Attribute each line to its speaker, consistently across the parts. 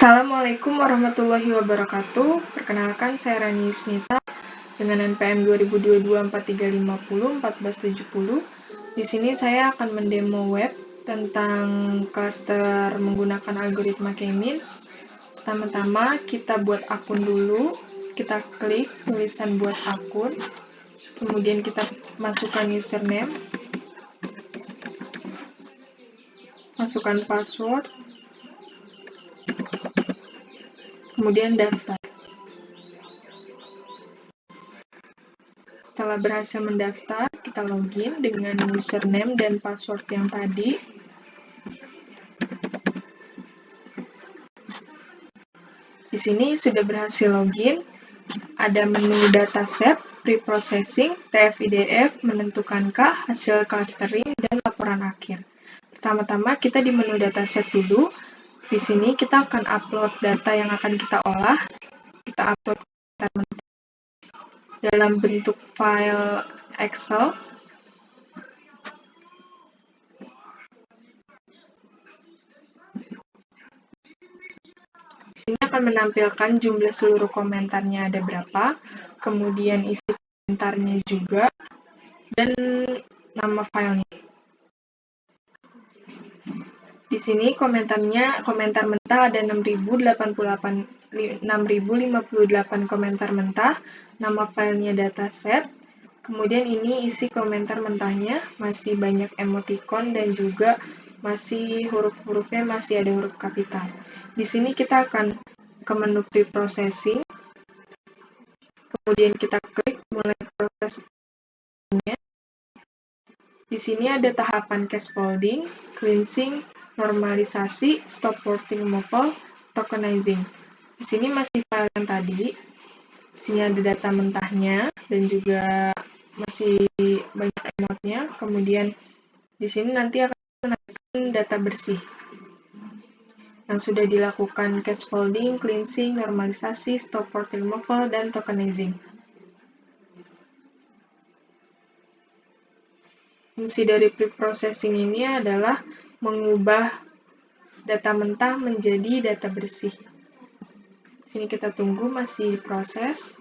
Speaker 1: Assalamualaikum warahmatullahi wabarakatuh. Perkenalkan, saya Rani Yusnita dengan NPM 2022-4350 1470. Di sini saya akan mendemo web tentang klaster menggunakan algoritma K-means. Pertama-tama kita buat akun dulu. Kita klik tulisan buat akun. Kemudian kita masukkan username. Masukkan password. Kemudian daftar. Setelah berhasil mendaftar, kita login dengan username dan password yang tadi. Di sini sudah berhasil login. Ada menu dataset, preprocessing, TF-IDF, menentukankah, hasil clustering, dan laporan akhir. Pertama-tama kita di menu dataset dulu. Di sini kita akan upload data yang akan kita olah. Kita upload dalam bentuk file Excel. Di sini akan menampilkan jumlah seluruh komentarnya ada berapa, kemudian isi komentarnya juga, dan nama filenya. Di sini komentar mentah ada 6.058 komentar mentah, nama filenya dataset, kemudian ini isi komentar mentahnya, masih banyak emoticon dan juga masih huruf-hurufnya masih ada huruf kapital. Di sini kita akan ke menu preprocessing, kemudian kita klik mulai proses. Di sini ada tahapan scaffolding, cleansing, normalisasi, stop porting removal, tokenizing. Di sini masih file yang tadi. Di sini ada data mentahnya dan juga masih banyak emotnya. Kemudian di sini nanti akan menampilkan data bersih yang sudah dilakukan scaffolding, cleansing, normalisasi, stop porting removal, dan tokenizing. Fungsi dari preprocessing ini adalah mengubah data mentah menjadi data bersih. Di sini kita tunggu masih proses.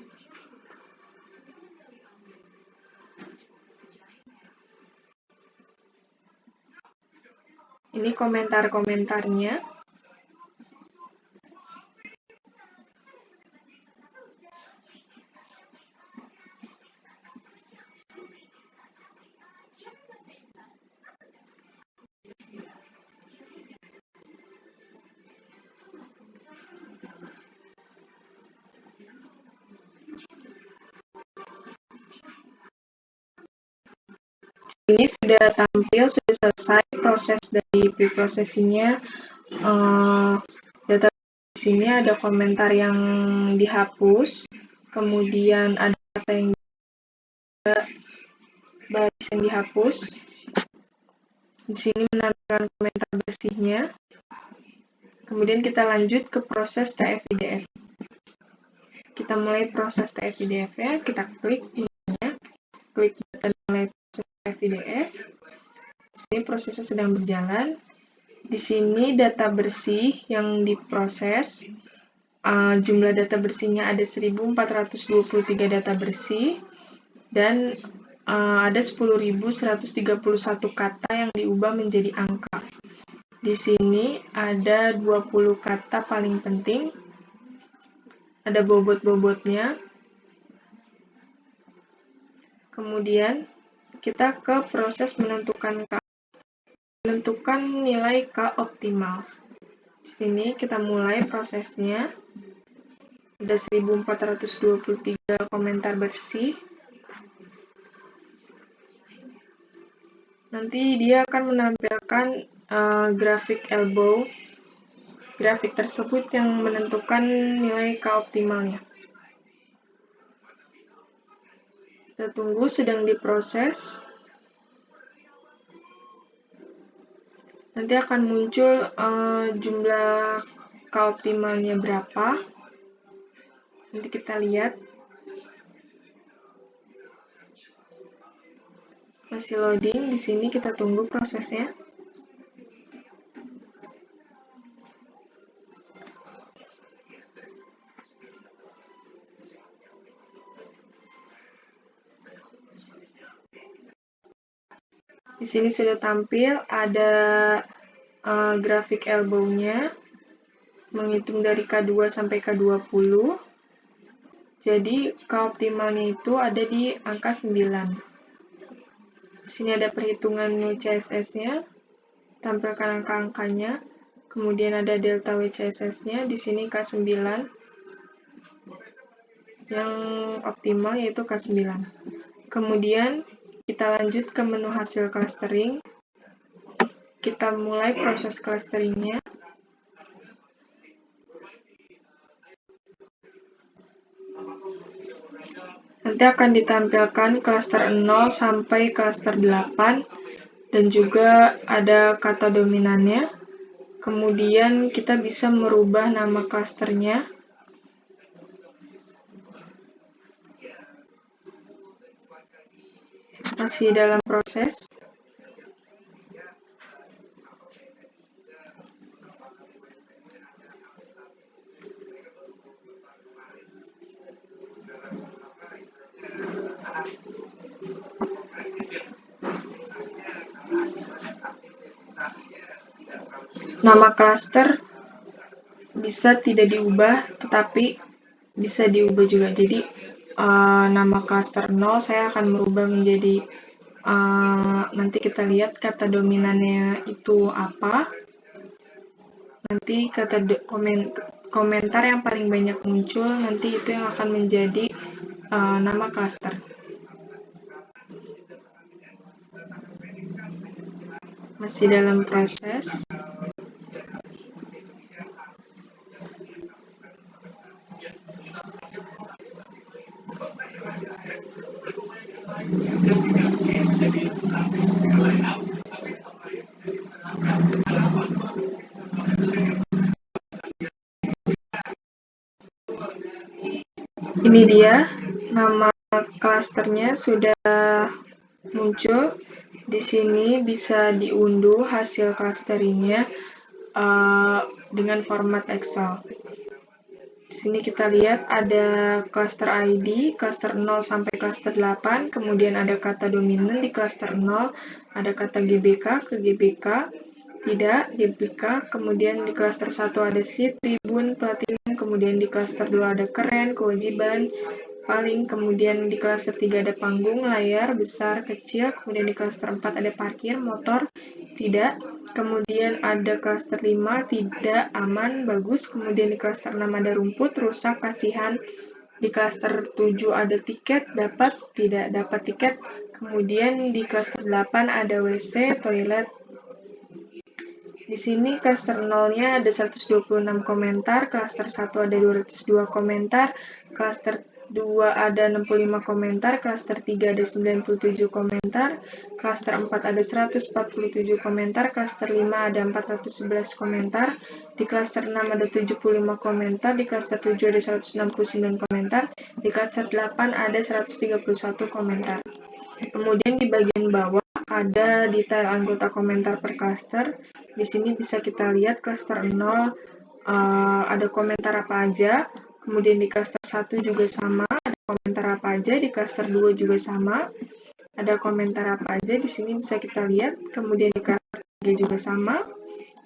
Speaker 1: Ini komentar-komentarnya. Ini sudah tampil, sudah selesai proses dari preprocessing-nya. Data di sini ada komentar yang dihapus, kemudian ada kata yang baris yang dihapus. Di sini menampilkan komentar bersihnya. Kemudian kita lanjut ke proses TF-IDF. Kita mulai proses TF-IDF-nya, kita klik ininya, klik dan mulai proses TF-IDF. Di sini prosesnya sedang berjalan. Di sini data bersih yang diproses, jumlah data bersihnya ada 1.423 data bersih, dan ada 10.131 kata yang diubah menjadi angka. Di sini ada 20 kata paling penting, ada bobot-bobotnya. Kemudian kita ke proses menentukan nilai K optimal. Di sini kita mulai prosesnya. Ada 1.423 komentar bersih. Nanti dia akan menampilkan grafik elbow. Grafik tersebut yang menentukan nilai K optimalnya. Kita tunggu, sedang diproses. Nanti akan muncul jumlah K optimalnya berapa. Nanti kita lihat. Masih loading, di sini kita tunggu prosesnya. Di sini sudah tampil, ada grafik elbow-nya, menghitung dari K2 sampai K20. Jadi, K optimalnya itu ada di angka 9. Di sini ada perhitungan WCSS-nya, tampilkan angka-angkanya, kemudian ada delta WCSS-nya, di sini K9, yang optimal yaitu K9. Kemudian, kita lanjut ke menu hasil clustering. Kita mulai proses clusteringnya. Nanti akan ditampilkan cluster 0 sampai cluster 8, dan juga ada kata dominannya. Kemudian kita bisa merubah nama clusternya. Masih dalam proses. Nama cluster bisa tidak diubah, tetapi bisa diubah juga. Jadi, nama cluster 0 saya akan merubah menjadi, nanti kita lihat kata dominannya itu apa. Nanti kata komentar yang paling banyak muncul, nanti itu yang akan menjadi nama cluster. Masih dalam proses. Ini dia, nama klasternya sudah muncul. Di sini bisa diunduh hasil clusteringnya dengan format Excel. Di sini kita lihat ada cluster ID, cluster 0 sampai cluster 8, kemudian ada kata dominan di cluster 0, ada kata GBK ke GBK, tidak, GBK, kemudian di cluster 1 ada seed, tribun, platinum, kemudian di cluster 2 ada keren, kewajiban, paling, kemudian di cluster 3 ada panggung, layar, besar, kecil, kemudian di cluster 4 ada parkir, motor, tidak, kemudian ada cluster 5, tidak, aman, bagus, kemudian di cluster 6 ada rumput, rusak, kasihan, di cluster 7 ada tiket, dapat, tidak dapat tiket, kemudian di cluster 8 ada WC, toilet. Di sini cluster 0-nya ada 126 komentar, cluster 1 ada 202 komentar, cluster 2 ada 65 komentar, cluster 3 ada 97 komentar, cluster 4 ada 147 komentar, cluster 5 ada 411 komentar, di cluster 6 ada 75 komentar, di cluster 7 ada 169 komentar, di cluster 8 ada 131 komentar. Kemudian di bagian bawah ada detail anggota komentar per cluster. Di sini bisa kita lihat cluster 0 ada komentar apa aja. Kemudian di cluster 1 juga sama, ada komentar apa aja. Di cluster 2 juga sama, ada komentar apa aja. Di sini bisa kita lihat. Kemudian di cluster 3 juga sama.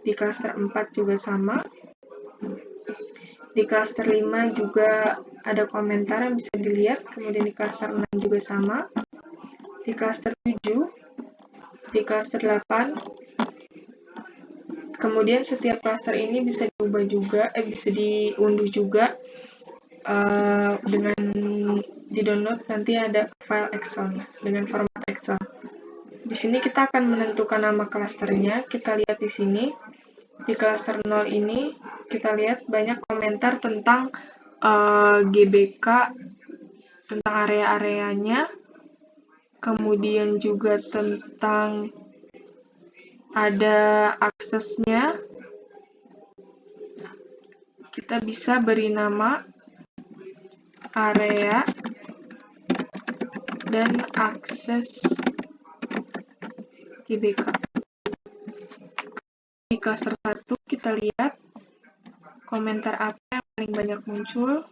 Speaker 1: Di cluster 4 juga sama. Di cluster 5 juga ada komentar yang bisa dilihat. Kemudian di cluster 6 juga sama. Di cluster 7, di cluster 8, kemudian setiap cluster ini bisa diubah juga, bisa diunduh juga dengan di-download, nanti ada file Excel dengan format Excel. Di sini kita akan menentukan nama clusternya. Kita lihat di sini, di cluster 0 ini, kita lihat banyak komentar tentang GBK, tentang area-areanya, kemudian juga tentang ada aksesnya. Kita bisa beri nama area dan akses GBK. Di cluster 1 kita lihat komentar apa yang paling banyak muncul.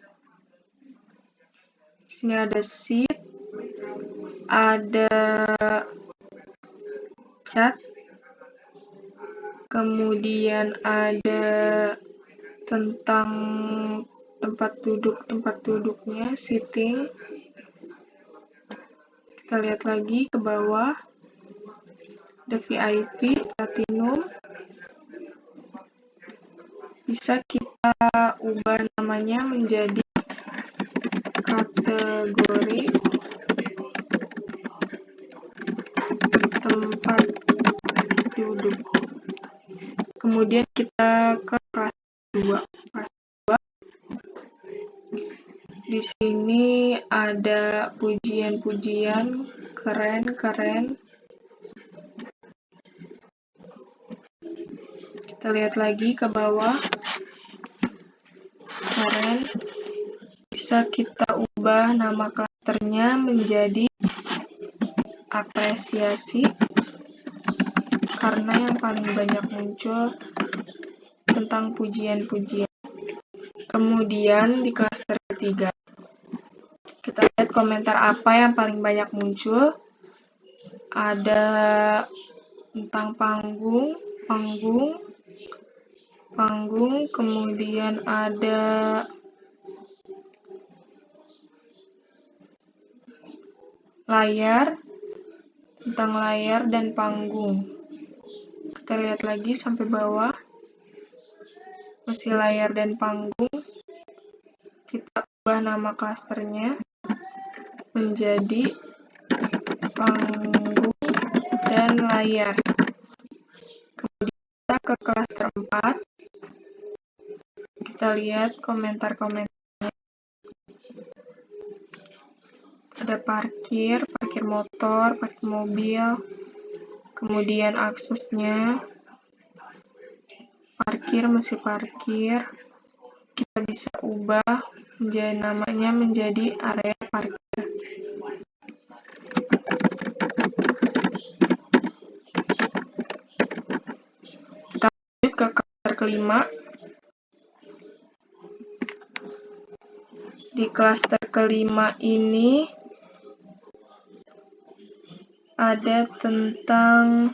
Speaker 1: Di sini ada seed, ada cacat. Kemudian ada tentang tempat duduknya, seating. Kita lihat lagi ke bawah, ada VIP, Platinum. Bisa kita ubah namanya menjadi kategori tempat duduk. Kemudian kita ke kelas 2. Di sini ada pujian-pujian keren-keren. Kita lihat lagi ke bawah. Keren. Bisa kita ubah nama klasternya menjadi apresiasi, karena yang paling banyak muncul tentang pujian-pujian. Kemudian di klaster ketiga, kita lihat komentar apa yang paling banyak muncul. Ada tentang panggung, kemudian ada layar, tentang layar dan panggung. Kita lihat lagi sampai bawah, masih layar dan panggung. Kita ubah nama klasternya menjadi panggung dan layar. Kemudian kita ke klaster 4. Kita lihat komentar-komentarnya. Ada parkir motor, parkir mobil, kemudian aksesnya, masih parkir. Kita bisa ubah namanya menjadi area parkir. Kita lanjut ke klaster kelima. Di klaster kelima ini ada tentang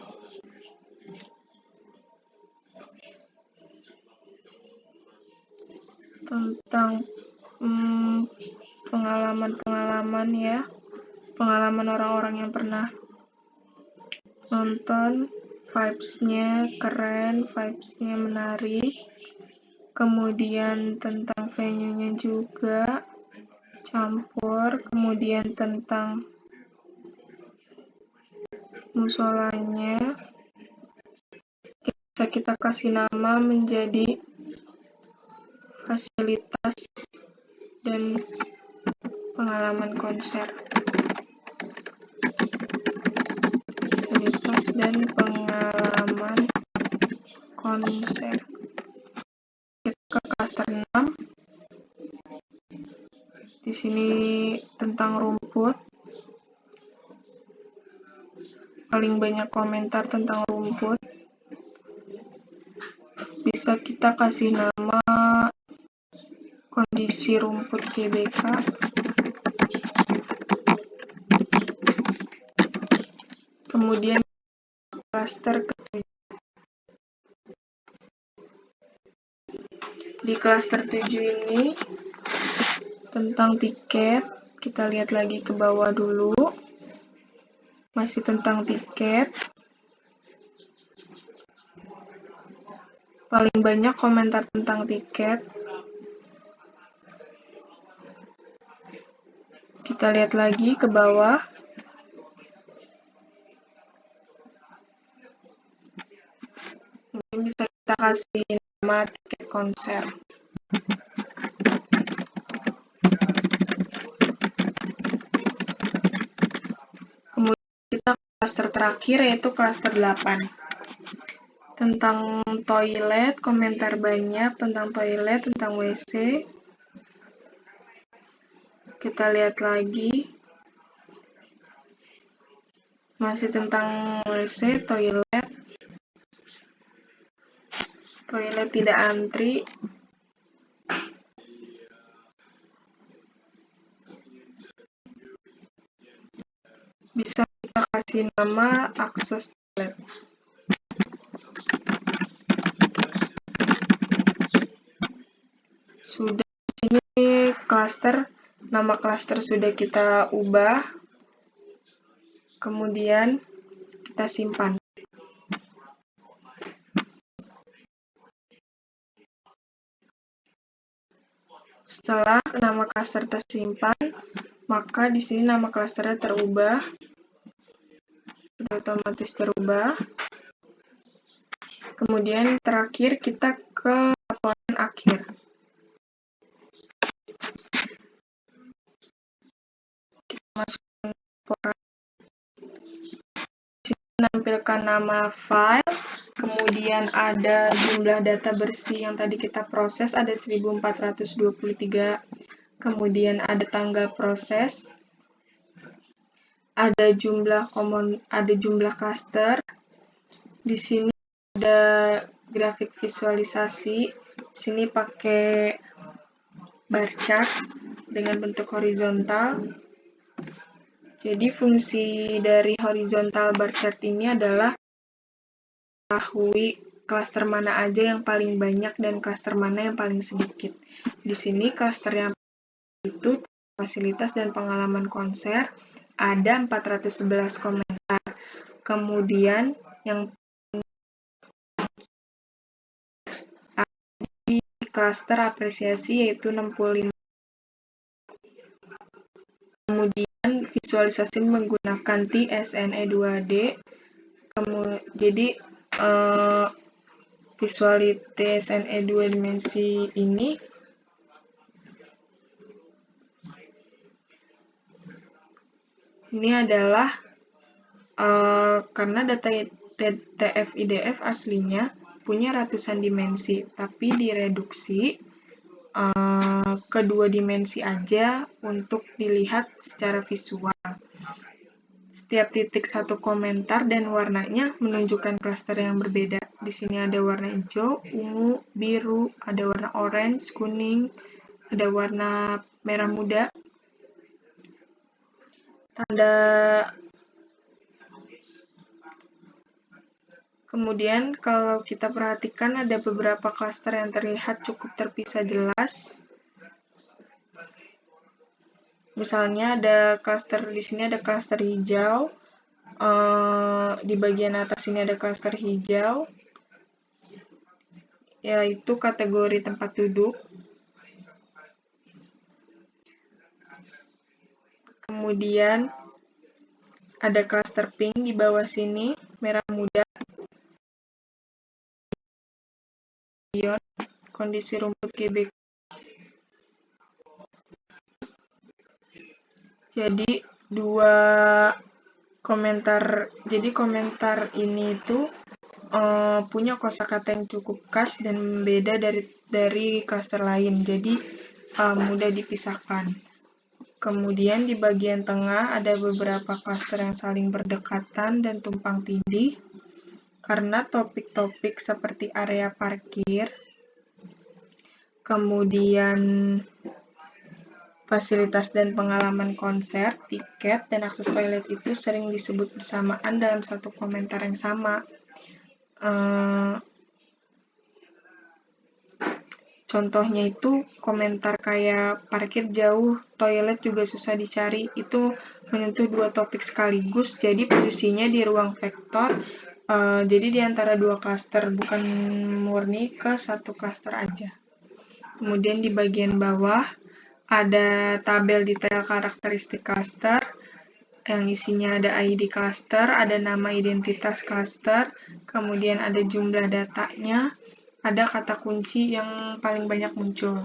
Speaker 1: pengalaman ya, pengalaman orang-orang yang pernah nonton. Vibes-nya keren, vibes-nya menarik. Kemudian tentang venue-nya juga campur. Kemudian tentang musolanya bisa kita kasih nama menjadi fasilitas dan pengalaman konser. Fasilitas dan pengalaman konser. Kita ke klaster 6. Di sini tentang rumput. Paling banyak komentar tentang rumput. Bisa kita kasih nama kondisi rumput GBK. Kemudian klaster ke-7. Di klaster 7 ini tentang tiket. Kita lihat lagi ke bawah dulu. Masih tentang tiket. Paling banyak komentar tentang tiket. Kita lihat lagi ke bawah. Mungkin bisa kita kasih nama tiket konser. Kemudian kita klaster terakhir, yaitu klaster 8. Tentang toilet, komentar banyak tentang toilet, tentang WC. Kita lihat lagi. Masih tentang WC, toilet tidak antri. Bisa kita kasih nama akses toilet. Sudah, ini klaster, nama klaster sudah kita ubah, kemudian kita simpan. Setelah nama klaster tersimpan, maka di sini nama klasternya terubah, sudah otomatis terubah. Kemudian terakhir kita ke laporan akhir. Kita masukkan laporan. Di sini menampilkan nama file, kemudian ada jumlah data bersih yang tadi kita proses, ada 1423. Kemudian ada tanggal proses, ada jumlah cluster. Di sini ada grafik visualisasi. Di sini pakai bar chart dengan bentuk horizontal. Jadi fungsi dari horizontal bar chart ini adalah mengetahui klaster mana aja yang paling banyak dan klaster mana yang paling sedikit. Di sini klaster yang itu fasilitas dan pengalaman konser ada 411 komentar. Kemudian yang di klaster apresiasi yaitu 65. Kemudian visualisasi menggunakan TSNE 2D. Jadi visualisasi TSNE 2 dimensi ini adalah karena data TF-IDF aslinya punya ratusan dimensi, tapi direduksi ke 2 dimensi aja untuk dilihat secara visual. Setiap titik satu komentar dan warnanya menunjukkan klaster yang berbeda. Di sini ada warna hijau, ungu, biru, ada warna orange, kuning, ada warna merah muda. Kemudian kalau kita perhatikan ada beberapa klaster yang terlihat cukup terpisah jelas. Misalnya ada klaster di sini ada klaster hijau, di bagian atas ini ada klaster hijau, yaitu kategori tempat duduk. Kemudian ada klaster pink di bawah sini, merah muda, kondisi rumput GBK. Jadi komentar ini itu punya kosakata yang cukup khas dan beda dari klaster lain, jadi mudah dipisahkan. Kemudian di bagian tengah ada beberapa klaster yang saling berdekatan dan tumpang tindih karena topik-topik seperti area parkir, kemudian fasilitas dan pengalaman konser, tiket, dan akses toilet itu sering disebut bersamaan dalam satu komentar yang sama. Contohnya itu komentar kayak parkir jauh, toilet juga susah dicari, itu menyentuh 2 topik sekaligus, jadi posisinya di ruang vektor, jadi di antara 2 klaster, bukan murni ke 1 klaster aja. Kemudian di bagian bawah ada tabel detail karakteristik klaster, yang isinya ada ID klaster, ada nama identitas klaster, kemudian ada jumlah datanya, ada kata kunci yang paling banyak muncul.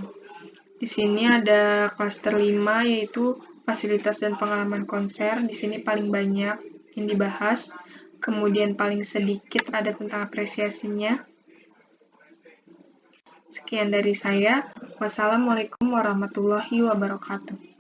Speaker 1: Di sini ada klaster 5 yaitu fasilitas dan pengalaman konser. Di sini paling banyak yang dibahas. Kemudian paling sedikit ada tentang apresiasinya. Sekian dari saya. Wassalamualaikum warahmatullahi wabarakatuh.